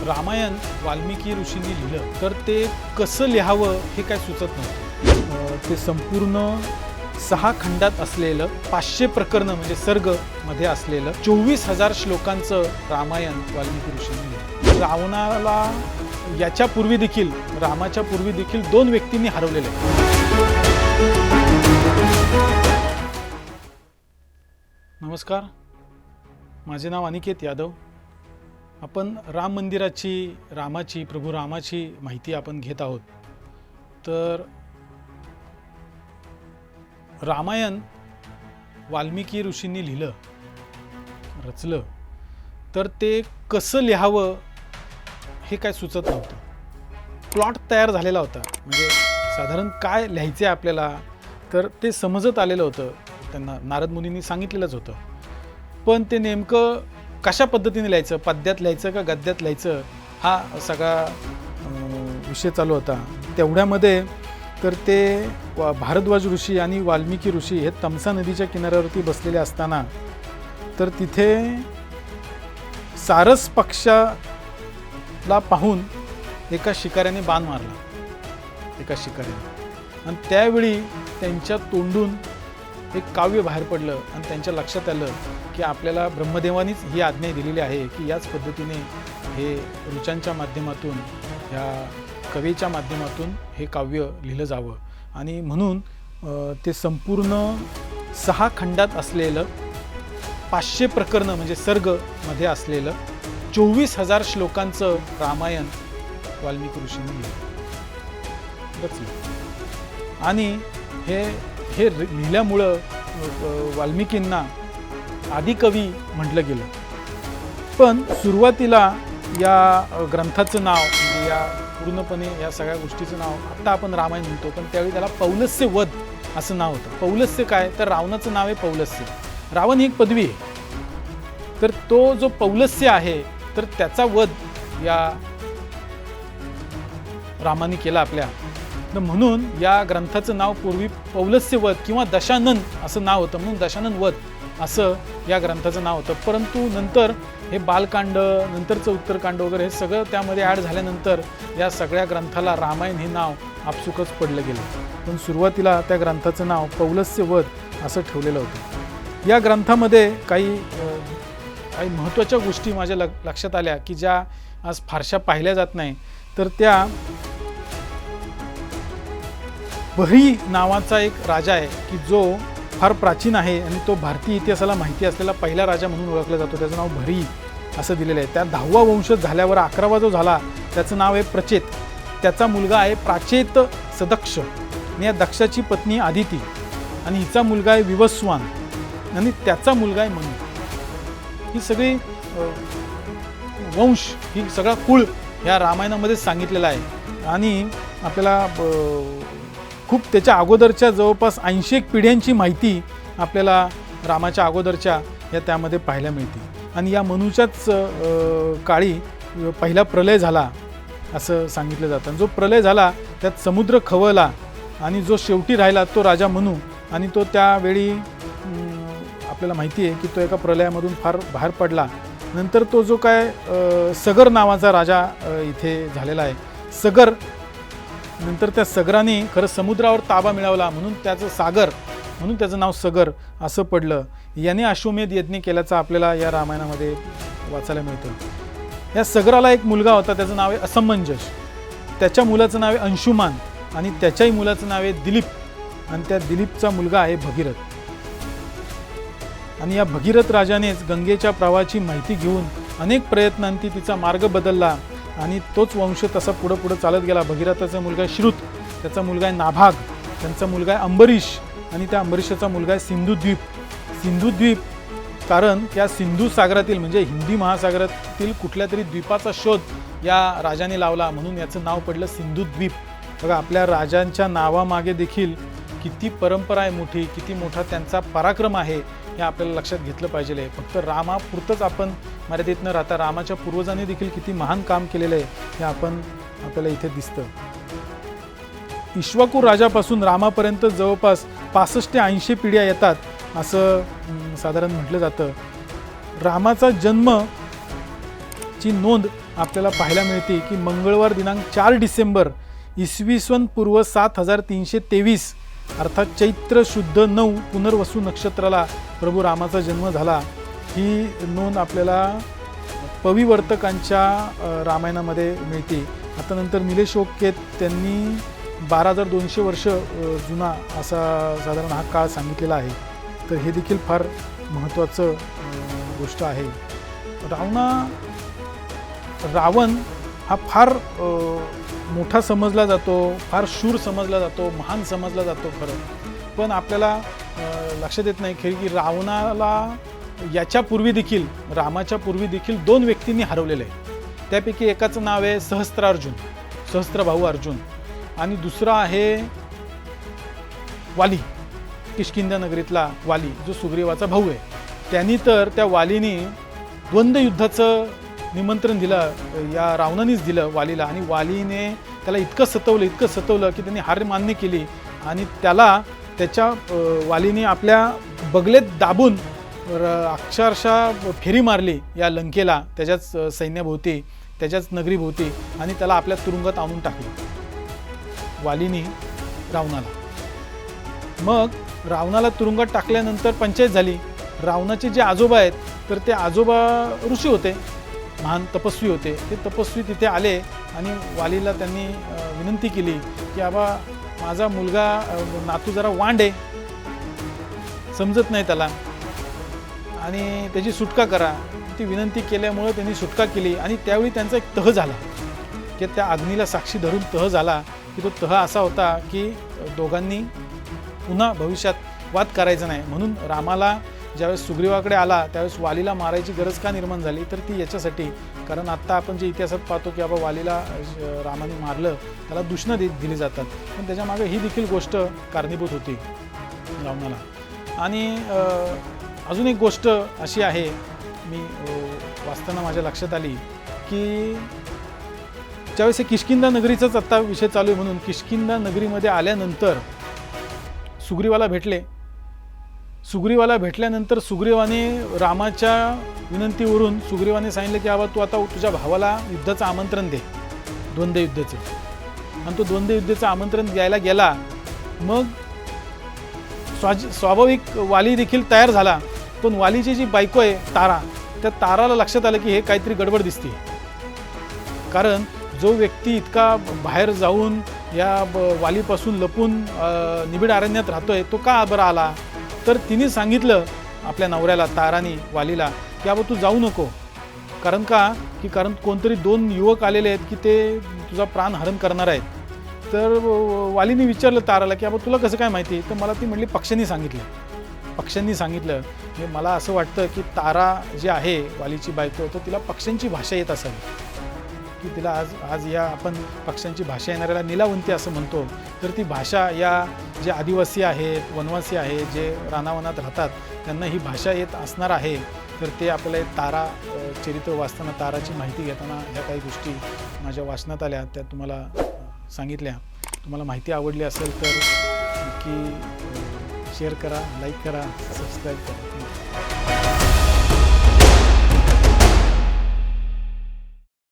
रामायण वाल्मिकी ऋषींनी लिहिलं तर ते कसं लिहावं हे काय सुचत नव्हतं। ते संपूर्ण 6 खंडात असलेलं 500 प्रकरण म्हणजे सर्ग मध्ये असलेलं 24,000 श्लोकांचं रामायण वाल्मिकी ऋषींनी लिहिलं। रावणाला याच्या पूर्वी देखील रामाच्या पूर्वी देखील 2 व्यक्तींनी हरवलेले आहे। नमस्कार, माझे नाव अनिकेत यादव। आपण राम मंदिराची रामाची प्रभू रामाची माहिती आपण घेत आहोत। तर रामायण वाल्मिकी ऋषींनी लिहिलं रचलं तर ते कसं लिहावं हे काय सुचत नव्हतं। प्लॉट तयार झालेला होता, म्हणजे साधारण काय लिहायचे आपल्याला तर ते समजत आलेलं होतं, त्यांना नारद मुनींनी सांगितलेलंच होतं। पण ते नेमकं कशा पद्धतीने लिहायचं, पद्यात लिहायचं का गद्यात लिहायचं हा सगळा विषय चालू होता। तेवढ्यामध्ये तर ते भारद्वाज ऋषी आणि वाल्मिकी ऋषी हे तमसा नदीच्या किनाऱ्यावरती बसलेले असताना तर तिथे सारस पक्षाला पाहून एका शिकाऱ्याने बाण मारला, एका शिकाऱ्याने, आणि त्यावेळी त्यांच्या तोंडून एक काव्य बाहेर पडलं आणि त्यांच्या लक्षात आलं की आपल्याला ब्रह्मदेवानीच ही आज्ञा दिलेली आहे की याच पद्धतीने हे ऋचांच्या माध्यमातून ह्या कवीच्या माध्यमातून हे काव्य लिहिलं जावं। आणि म्हणून ते संपूर्ण 6 खंडात असलेलं 500 प्रकरण म्हणजे सर्ग मध्ये असलेलं 24,000 श्लोकांचं रामायण वाल्मिकी ऋषींनी लिहिलं। आणि हे लिहिल्यामुळं वाल्मिकींना आदिकवी म्हटलं गेलं। पण सुरुवातीला या ग्रंथाचं नाव म्हणजे या पूर्णपणे या सगळ्या गोष्टीचं नाव आता आपण रामायण म्हणतो, पण त्यावेळी त्याला पौलस्य वध असं नाव होतं। पौलस्य काय तर रावणाचं नाव आहे पौलस्य। रावण ही एक पदवी आहे, तर तो जो पौलस्य आहे तर त्याचा वध या रामाने केला आपल्या। म्हणून या ग्रंथाचं नाव पूर्वी पौलस्य वध किंवा दशानन असं नाव होतं, म्हणून दशानन वध असं या ग्रंथाचं नाव होतं। परंतु नंतर हे बालकांड, नंतरचं उत्तरकांड वगैरे हे सगळं त्यामध्ये ॲड झाल्यानंतर या सगळ्या ग्रंथाला रामायण हे नाव आपसुकच पडलं गेलं। पण सुरुवातीला त्या ग्रंथाचं नाव पौलस्य वध असं ठेवलेलं होतं। या ग्रंथामध्ये काही महत्त्वाच्या गोष्टी माझ्या लक्षात आल्या की ज्या आज फारशा पाहिल्या जात नाही। तर त्या बहरी नावाचा एक राजा आहे की जो फार प्राचीन आहे आणि तो भारतीय इतिहासाला माहिती असलेला पहिला राजा म्हणून ओळखला जातो। त्याचं नाव बहरी असं दिलेलं आहे। त्या 10वा वंशज झाल्यावर 11वा जो झाला त्याचं नाव आहे प्रचेत। त्याचा मुलगा आहे प्राचेत सदक्ष, आणि या दक्षाची पत्नी आदिती, आणि हिचा मुलगा आहे विवस्वान, आणि त्याचा मुलगा आहे मनु। ही सगळी वंश, ही सगळा कुळ ह्या रामायणामध्ये सांगितलेला आहे। आणि आपल्याला खूप त्याच्या अगोदरच्या जवळपास 81 पिढ्यांची माहिती आपल्याला रामाच्या अगोदरच्या या त्यामध्ये पाहायला मिळते। आणि या मनुच्याच काळी पहिला प्रलय झाला असं सांगितलं जातं। जो प्रलय झाला त्यात समुद्र खवळला आणि जो शेवटी राहिला तो राजा मनु, आणि तो त्यावेळी आपल्याला माहिती आहे की तो एका प्रलयामधून फार बाहेर पडला। नंतर तो जो काय सगर नावाचा राजा इथे झालेला आहे, सगर, नंतर त्या सगराने खरं समुद्रावर ताबा मिळवला म्हणून त्याचं सागर, म्हणून त्याचं नाव सगर असं पडलं। याने अश्वमेध यज्ञ केल्याचं आपल्याला या रामायणामध्ये वाचायला मिळतं। या सगराला एक मुलगा होता, त्याचं नाव आहे असमंजस, त्याच्या मुलाचं नाव आहे अंशुमान, आणि त्याच्याही मुलाचं नाव आहे दिलीप, आणि त्या दिलीपचा मुलगा आहे भगीरथ। आणि या भगीरथ राजानेच गंगेच्या प्रवाहाची माहिती घेऊन अनेक प्रयत्नांती तिचा मार्ग बदलला, आणि तोच वंश तसा पुढं पुढं चालत गेला। भगीरथाचा मुलगा आहे श्रुत, त्याचा मुलगा आहे नाभाग, त्यांचा मुलगा आहे अंबरीश, आणि त्या अंबरीशाचा मुलगा आहे सिंधुद्वीप। सिंधुद्वीप कारण त्या सिंधू सागरातील म्हणजे हिंदी महासागरातील कुठल्या तरी द्वीपाचा शोध या राजाने लावला, म्हणून याचं नाव पडलं सिंधुद्वीप। बघा, आपल्या राजांच्या नावामागे देखील किती परंपरा आहे मोठी, किती मोठा त्यांचा पराक्रम आहे हे आपल्याला लक्षात घेतलं पाहिजे। फक्त रामापुरतंच आपण मर्यादित न राहता रामाच्या पूर्वजांनी देखील किती महान काम केलेलं आहे हे आपल्याला इथे दिसतं। इक्ष्वाकू राजापासून रामापर्यंत जवळपास 65 ते 80 पिढ्या येतात असं साधारण म्हटलं जातं। रामाचा जन्म ची नोंद आपल्याला पाहायला मिळते की मंगळवार दिनांक 4 डिसेंबर इसवी सन पूर्व 7323 अर्थात चैत्र शुद्ध 9 पुनर्वसू नक्षत्राला प्रभू रामाचा जन्म झाला। ही नोंद आपल्याला पविवर्तकांच्या रामायणामध्ये मिळते। आता नंतर निलेश ओके त्यांनी 12,200 वर्ष जुना असा साधारण हा काळ सांगितलेला आहे। तर हे देखील फार महत्त्वाचं गोष्ट आहे। रावण हा फार मोठा समजला जातो, फार शूर समजला जातो, महान समजला जातो खरं, पण आपल्याला लक्षात येत नाही खरी की रावणाला याच्या पूर्वी देखील रामाच्या पूर्वी देखील 2 व्यक्तींनी हरवलेले आहे। त्यापैकी एकाचं नाव आहे सहस्त्रार्जुन, सहस्त्रभाऊ अर्जुन, आणि दुसरा आहे वाली, किष्किंधा नगरीतला वाली जो सुग्रीवाचा भाऊ आहे। त्यांनी तर त्या वालीने द्वंद्व युद्धाचं निमंत्रण दिलं, या रावणानेच दिलं वालीला, आणि वालीने त्याला इतकं सतवलं की त्यांनी हार मान्य केली आणि त्याला त्याच्या वालीने आपल्या बगलेत दाबून अक्षरशः फेरी मारली या लंकेला, त्याच्याच सैन्याभोवती, त्याच्याच नगरीभोवती, आणि त्याला आपल्या तुरुंगात आणून टाकले वालीने रावणाला। मग रावणाला तुरुंगात टाकल्यानंतर पंचायत झाली। रावणाचे जे आजोबा आहेत तर ते आजोबा ऋषी होते, महान तपस्वी होते। ते तपस्वी तिथे आले आणि वालीला त्यांनी विनंती केली की आबा माझा मुलगा नातू जरा वांड आहे, समजत नाही त्याला, आणि त्याची सुटका करा। ती विनंती केल्यामुळे त्यांनी सुटका केली आणि त्यावेळी त्यांचा एक तह झाला की त्या अग्नीला साक्षी धरून तह झाला की तो तह असा होता की दोघांनी पुन्हा भविष्यात वाद करायचा नाही। म्हणून रामाला ज्यावेळेस सुग्रीवाकडे आला त्यावेळेस वालीला मारायची गरज का निर्माण झाली तर ती याच्यासाठी, कारण आत्ता आपण जे इतिहासात पाहतो की बाबा वालीला रामाने मारलं, त्याला दूषणं दिली जातात, पण त्याच्यामागे ही देखील गोष्ट कारणीभूत होती रावणाला। आणि अजून एक गोष्ट अशी आहे, मी वाचताना माझ्या लक्षात आली की ज्यावेळेस हे किष्किंधा नगरीचाच आत्ता विषय चालू आहे म्हणून किष्किंधा नगरीमध्ये आल्यानंतर सुग्रीवाला भेटल्यानंतर सुग्रीवाने रामाच्या विनंतीवरून सुग्रीवाने सांगितलं की बाबा तू आता तुझ्या भावाला युद्धाचं आमंत्रण दे, द्वंद्व युद्धाचं, आणि तो द्वंद्व युद्धाचं आमंत्रण द्यायला गेला। मग स्वाभाविक वाली देखील तयार झाला, पण वालीची जी बायको आहे तारा, त्या ताराला लक्षात आलं की हे काहीतरी गडबड दिसते, कारण जो व्यक्ती इतका बाहेर जाऊन या वालीपासून लपून निबिड अरण्यात राहतोय तो का बरं आला, तर तिने सांगितलं आपल्या नवऱ्याला ताराने वालीला की बाबा तू जाऊ नको, कारण कोणतरी 2 युवक आलेले आहेत की ते तुझा प्राण हरण करणार आहेत। तर वालीने विचारलं ताराला की बाबा तुला कसं काय माहिती, तर मला ती म्हणली पक्ष्यांनी सांगितलं। हे मला असं वाटतं की तारा जी आहे वालीची बायको, तर तिला पक्ष्यांची भाषा येत असावी, की तिला आज या आपण पक्ष्यांची भाषा येणाऱ्याला नीलावंती असं म्हणतो, तर ती भाषा या जे आदिवासी आहेत, वनवासी आहेत, जे रानावनात राहतात त्यांना ही भाषा येत असणार आहे। तर ते आपल्याला तारा चरित्र वाचताना, ताराची माहिती घेताना ह्या काही गोष्टी माझ्या वाचनात आल्या, त्या तुम्हाला सांगितल्या। तुम्हाला माहिती आवडली असेल तर नक्की शेअर करा, लाईक करा, सबस्क्राईब करा।